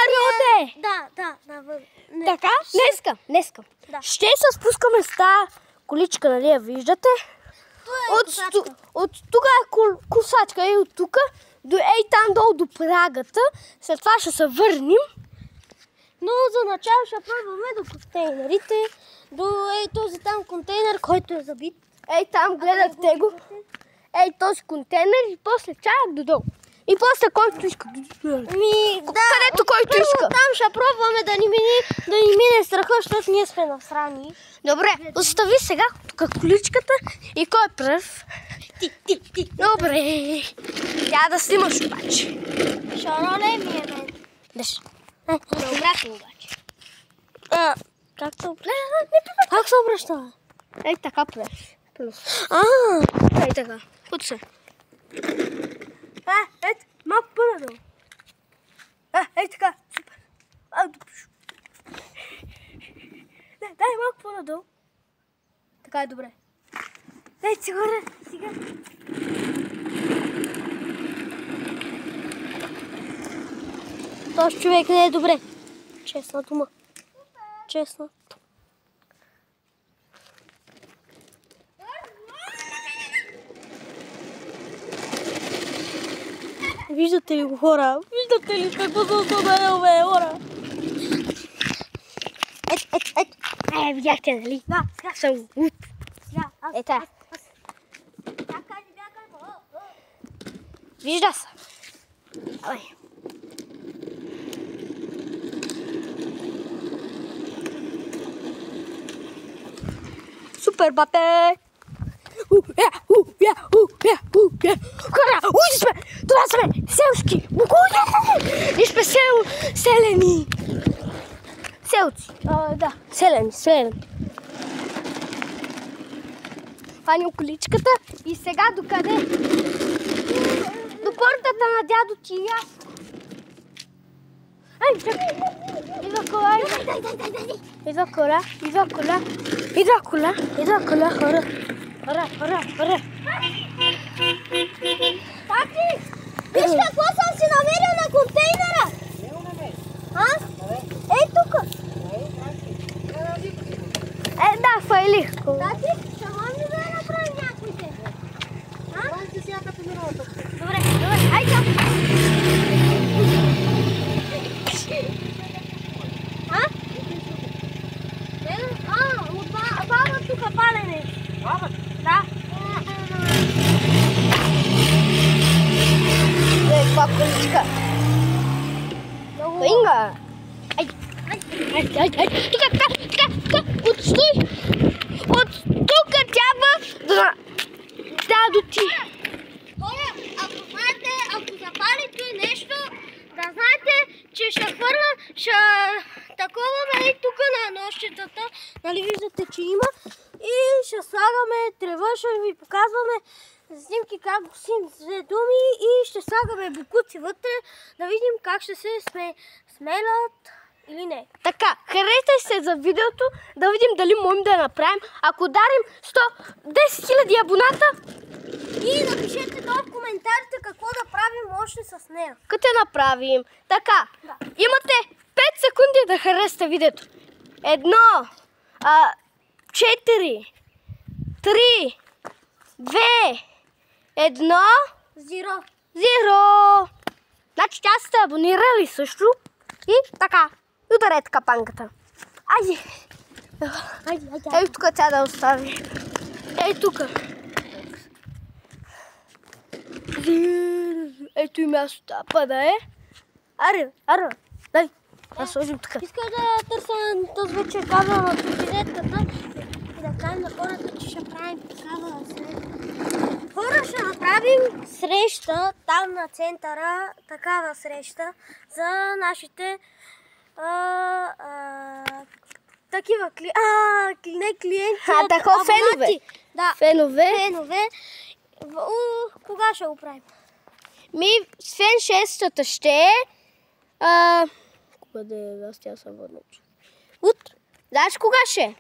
Народе! Да. Така, днеска. Да. Ще се спускаме с тази количка, нали я виждате? От тук е косачка и от тук до ей там долу до прагата. След това ще се върнем. Но за начало ще пробваме до контейнерите, до този там контейнер, който е забит. Ей там гледате го. Ей този контейнер и после чак додолу. И после който иска. Където който иска. Там ще пробваме да ни мине страха, защото ние сме насрани. Добре, остави сега тук количката и кой е пръв? Ти. Добре. Тя да снимаш обаче. Шароле ми е мен. Деш. Обратно обаче. Как се обръща? Как се обръща? Ей така пръв. Ей така. Пут се. Ето, малко по-надолу. Ей така. Супер. Дай малко по-надолу. Така е добре. Ей, сега. Този човек не е добре. Честна дума. Честна. Виждате ли го, хора? Виждате ли какво се останало, бе, хора? Видяхте, нали? Да, сега съм луд. Ета. Вижда се. Давай. Супер, бате! Хора, уйди сме! Това сме селски! Ние сме селени! Селци. Да, селени. Фанил количката и сега докъде? До портата на дядо ти и аз. Ай, чакай! Идва кола, хора. Тати, виж какво съм си намерил на контейнера! Ей тук! Да, файлих. Тати, ще можем ли да я направим някоите? Добре, айде! От баба тук палене. Баба? Да. Каква количка? Инга! Ай! Тук! Отстой! От тук трябва да дадо ти. Хора, ако запалите нещо, да знаете, че ще хвърля, такова, нали, тук на нощчетата, нали виждате, че има, и ще слагаме трева, ще ви показваме снимки как госим думи и ще слагаме бокуци вътре, да видим как ще се смелят или не. Така, харесайте се за видеото, да видим дали можем да я направим. Ако дарим 10 000 абоната, и напишете долу в коментарите какво да правим още с нея. Като я направим. Така, имате 5 секунди да харесате видеото. 1, 4, 3, 2, 1, 0. Значи тя сте абонирали също. И така, ударете капанката. Айде. Ей тук тя да остави. Ей тук. Ето и мястото, да е. Аре, дай, да сложим така. Иска да търся този вечер кабел на тротинетката и да кажем на хората, че ще правим такава среща. Хора, ще направим среща там на центъра, такава среща за нашите такива клиенти. Такова фенове. Да, Фенове. Кога ще го правим? Фен 6-та ще е... Кога да е? Аз тя съм върна. Утре. Знаеш кога ще е?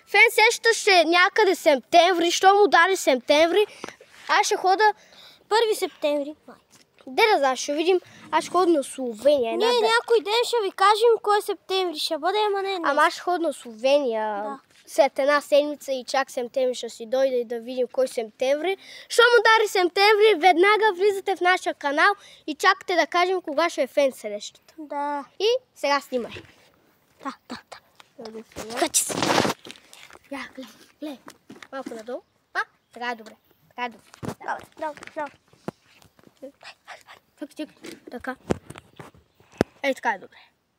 Фен 6-та ще е някъде септември. Що му даде септември? Аз ще хода 1 септември. Де да знам, ще видим. Аз ще ходя на Словения. Ние някой ден ще ви кажем кой септември ще бъде, ама не. Ама аз ще ходя на Словения след една седмица и чак септември ще си дойде и да видим кой септември. Що му дари септември, веднага влизате в нашия канал и чакате да кажем кога ще е фен срещата. Да. И сега снимай. Да. Качи се. Я, гледай. Малко надолу. Така е добре. Добре. Чакай. Така. Ей, така е добре.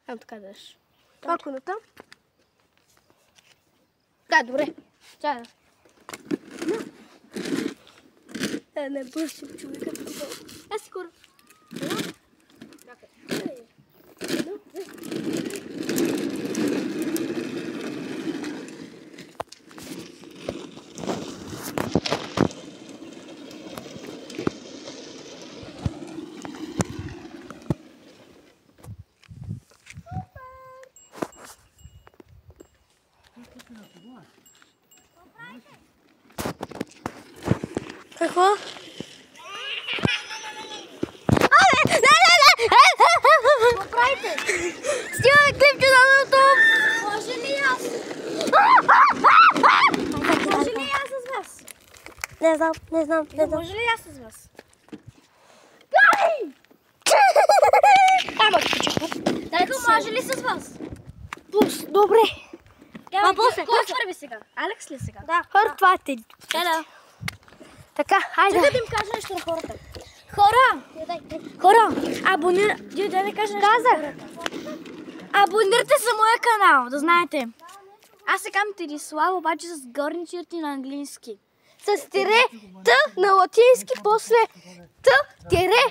Ам така да даш. Малко натам. Така е добре. Чакай. Не бършим човека. Аз си хора. Какво? Какво правите? Снимаме клипче на YouTube! Може ли аз? Може ли аз с вас? Не знам. Може ли аз с вас? Ама Дайко, може ли с вас? добре. Кой първи сега? Алекс ли сега? Да. Хора, това е Теди. Да. Така, хайде. Чакай да им кажа нещо на хората. Хора, абонирайте. Да ви кажа нещо на хората. Абонирайте се за моя канал, да знаете. Аз се казвам Тедислав, обаче с горни черти на английски. С тире, т на латински, после т, тире,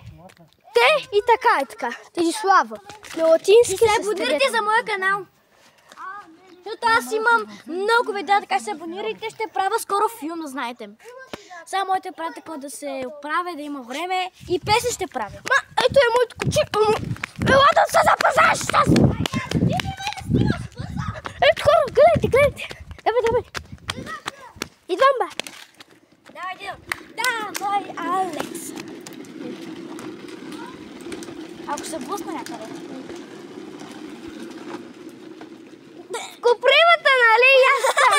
те и така. Тедислава. На латински се с абонирайте за моя канал. Защото аз имам много видеа, така се абонирайте, ще правя скоро филм, да знаете. Сега моите правя така да се оправя, да има време и песен ще правя. Ето е моето куче. Ела да се запазаш с... Ето хора, гледайте. Давай. Идвам, бе. Давай, Алекс. Ако се блъсна някъде. Копривата, нали? Аз съм.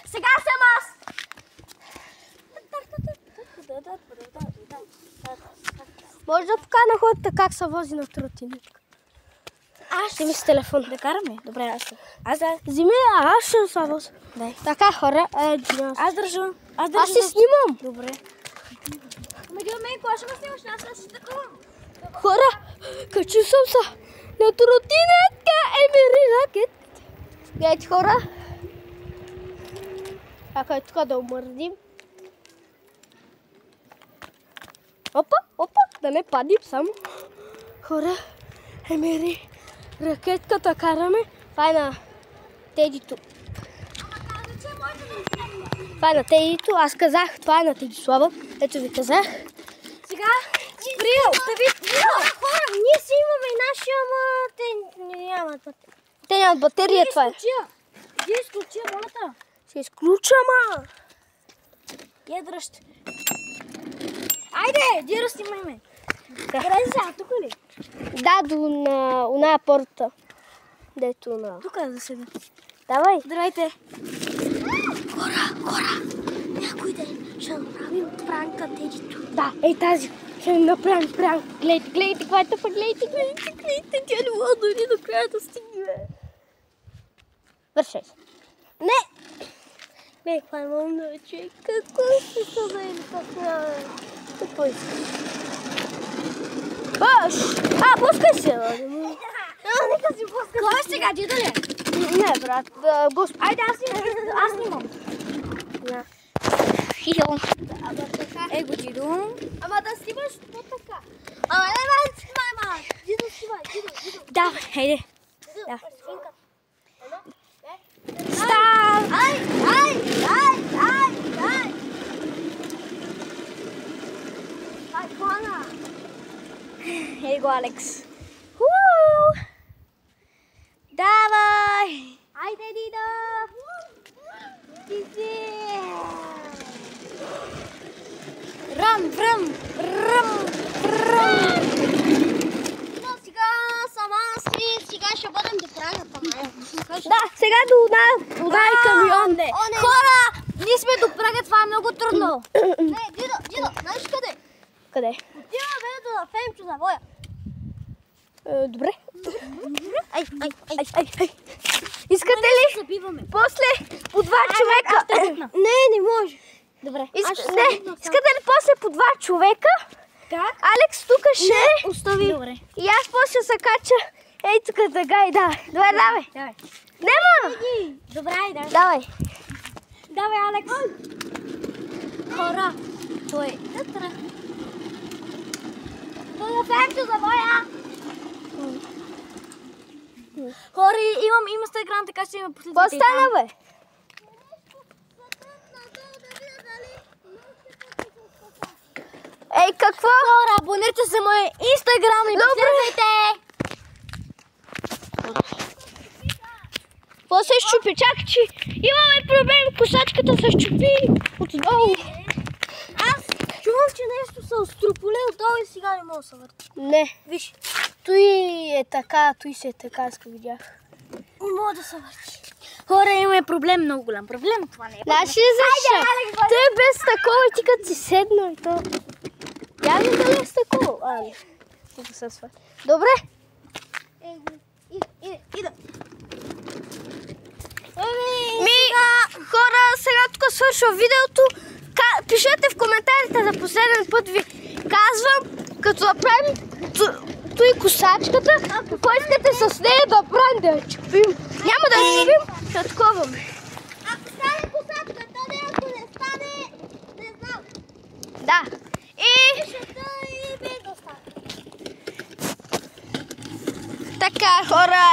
Сега съм аз. Може да покана хората как се вози на тротинетка. Вземи с телефон. Да караме? Добре, аз Вземи, аз ще се возя. Така, хора. Аз държа. Аз си снимам. Добре. Мен, кога ще ме снимаш? Аз ще такова. Хора, качил съм се на тротинетка. Емери ракет. Гледайте, хора. Така е тук да умърдим. Опа, да не падим само. Хора, емери ракетката караме. Това е на Тедито. Това е на Тедито. Аз казах, това е на Тедислава. Ето ви казах. Сега, хора, ние си имаме и нашия, ама те нямат батерия. Те нямат батерия, това е. Ги изключи волата. Ще изключа, ма. Я дръжте. Айде, дира снимай ме. Къде сега, тук ли? Да, до на оная порта. Дето на... Тук да седа. Давай. Здравейте. Хора, някой ден ще направим пранка Тедито. Да, ей тази. Ще направим пранк. Гледайте, каква е тъпа, гледайте. Тя не мога дори до края да стигне. Вършай се. Не, каква е умна, човек. Какво ще се да или така? Какво искаш? Пускай се, Нека си пускай. Кой е сега, дидо ли? Не, брат, Господ. Айде, аз снимам. Его, дидо. Ама да снимаш по така. Ама не, снимай, Дидо, снимай, дидо. Да, хайде. Да. Став! Ай! Хвана! Ей го, Алекс. Давай! Айде, Дидо! Рам! Сега ще бъдем до прага, Памая. Да, сега до онај камион. Хора, ние сме до прага, това е много трудно. Не, Дидо, знаеш къде? Къде? Отиваме до Фемчо Завоя. Добре. Ай. Искате ли? Забиваме. После по 2 човека. Не може. Добре. Искате ли после по 2 човека? Как? Алекс тук ще. Остави. Добре. И аз после се кача. Ей тук така и давай. Давай. Нема. Добре, айде. Давай. Давай, Алекс. Хора, той е. Той е Фемчо Завоя. Хора, имам Инстаграм, така ще има последните. Какво стана, бе? Ей, какво? Хора, абонирайте се моя Инстаграм и последвайте. Какво се щупи? Чакай, че имаме проблем. Косачката се щупи отдолу. Аз чувам, че нещо се острополе отдолу и сега не мога да се върти. Не. Виж, Той е така, той се е така, аз видях. не мога да се върти. Хора, имаме проблем, много голям проблем. Това не е. Знаеш ли защо? Той е без такова и ти като си седна и то... Явно да е с такова. Тук се свали. Добре. Ида. Хора, сега тук свършва видеото. Пишете в коментарите за последен път ви казвам, като направим той косачката, какво искате с нея да правим, да я чупим. Няма да я чупим, ще отковаме. Ако стане косачката, не, ако не стане, не знам. Да. И Ще и без да стане. така, хора.